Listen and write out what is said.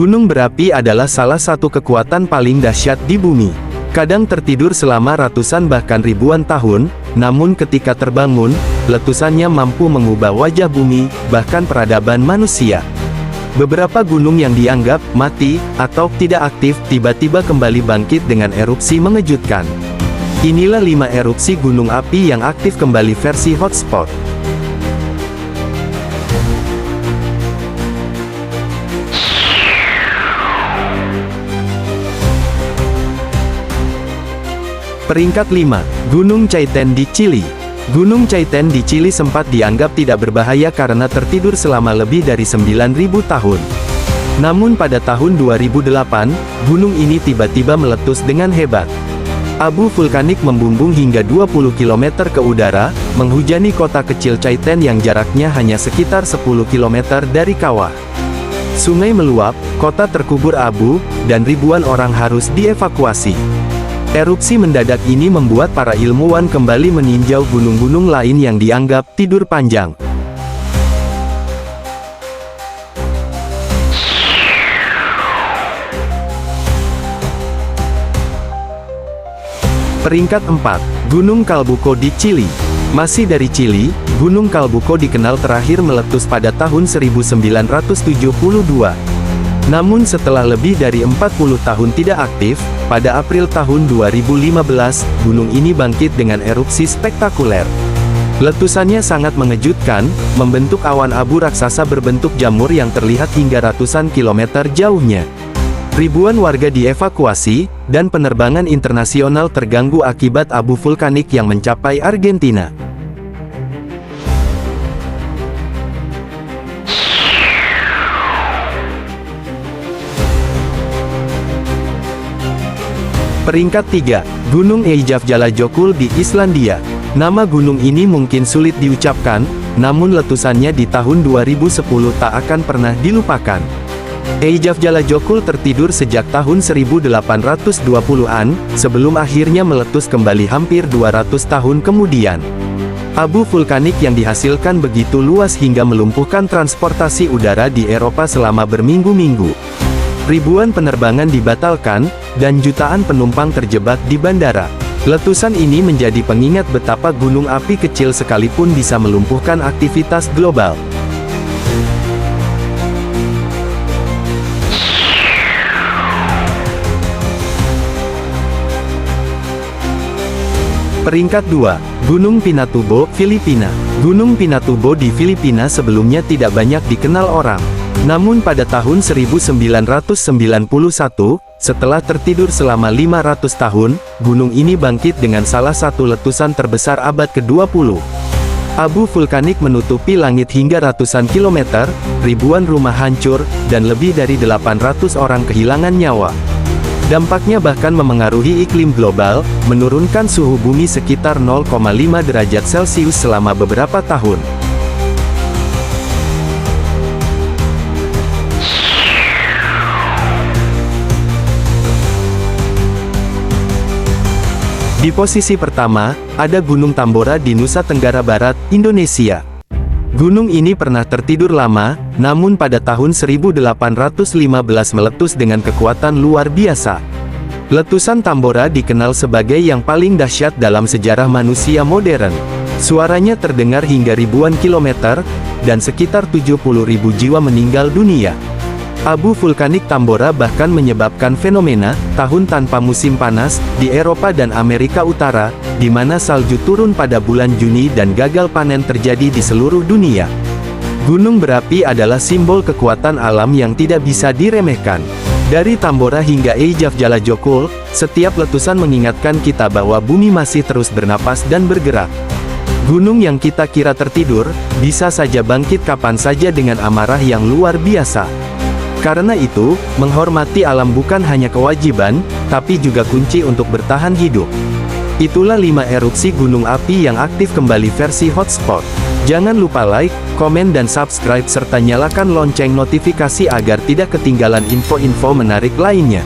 Gunung berapi adalah salah satu kekuatan paling dahsyat di bumi. Kadang tertidur selama ratusan bahkan ribuan tahun, namun ketika terbangun, letusannya mampu mengubah wajah bumi, bahkan peradaban manusia. Beberapa gunung yang dianggap mati atau tidak aktif tiba-tiba kembali bangkit dengan erupsi mengejutkan. Inilah 5 erupsi gunung api yang aktif kembali versi hotspot. Peringkat 5. Gunung Chaiten di Chili. Gunung Chaiten di Chili sempat dianggap tidak berbahaya karena tertidur selama lebih dari 9.000 tahun. Namun pada tahun 2008, gunung ini tiba-tiba meletus dengan hebat. Abu vulkanik membumbung hingga 20 km ke udara, menghujani kota kecil Chaiten yang jaraknya hanya sekitar 10 km dari kawah. Sungai meluap, kota terkubur abu, dan ribuan orang harus dievakuasi. Erupsi mendadak ini membuat para ilmuwan kembali meninjau gunung-gunung lain yang dianggap tidur panjang. Peringkat 4. Gunung Calbuco di Chili. Masih dari Chili, Gunung Calbuco dikenal terakhir meletus pada tahun 1972. Namun setelah lebih dari 40 tahun tidak aktif, pada April tahun 2015, gunung ini bangkit dengan erupsi spektakuler. Letusannya sangat mengejutkan, membentuk awan abu raksasa berbentuk jamur yang terlihat hingga ratusan kilometer jauhnya. Ribuan warga dievakuasi, dan penerbangan internasional terganggu akibat abu vulkanik yang mencapai Argentina. Peringkat 3. Gunung Eyjafjallajökull di Islandia. Nama gunung ini mungkin sulit diucapkan, namun letusannya di tahun 2010 tak akan pernah dilupakan. Eyjafjallajökull tertidur sejak tahun 1820-an, sebelum akhirnya meletus kembali hampir 200 tahun kemudian. Abu vulkanik yang dihasilkan begitu luas hingga melumpuhkan transportasi udara di Eropa selama berminggu-minggu. Ribuan penerbangan dibatalkan, dan jutaan penumpang terjebak di bandara. Letusan ini menjadi pengingat betapa gunung api kecil sekalipun bisa melumpuhkan aktivitas global. Peringkat 2. Gunung Pinatubo, Filipina. Gunung Pinatubo di Filipina sebelumnya tidak banyak dikenal orang. Namun pada tahun 1991, setelah tertidur selama 500 tahun, gunung ini bangkit dengan salah satu letusan terbesar abad ke-20. Abu vulkanik menutupi langit hingga ratusan kilometer, ribuan rumah hancur, dan lebih dari 800 orang kehilangan nyawa. Dampaknya bahkan memengaruhi iklim global, menurunkan suhu bumi sekitar 0,5 derajat Celcius selama beberapa tahun. Di posisi pertama, ada Gunung Tambora di Nusa Tenggara Barat, Indonesia. Gunung ini pernah tertidur lama, namun pada tahun 1815 meletus dengan kekuatan luar biasa. Letusan Tambora dikenal sebagai yang paling dahsyat dalam sejarah manusia modern. Suaranya terdengar hingga ribuan kilometer, dan sekitar 70.000 jiwa meninggal dunia. Abu vulkanik Tambora bahkan menyebabkan fenomena tahun tanpa musim panas di Eropa dan Amerika Utara, di mana salju turun pada bulan Juni dan gagal panen terjadi di seluruh dunia. Gunung berapi adalah simbol kekuatan alam yang tidak bisa diremehkan. Dari Tambora hingga Eyjafjallajökull, setiap letusan mengingatkan kita bahwa bumi masih terus bernapas dan bergerak. Gunung yang kita kira tertidur, bisa saja bangkit kapan saja dengan amarah yang luar biasa. Karena itu, menghormati alam bukan hanya kewajiban, tapi juga kunci untuk bertahan hidup. Itulah 5 erupsi gunung api yang aktif kembali versi hotspot. Jangan lupa like, komen dan subscribe serta nyalakan lonceng notifikasi agar tidak ketinggalan info-info menarik lainnya.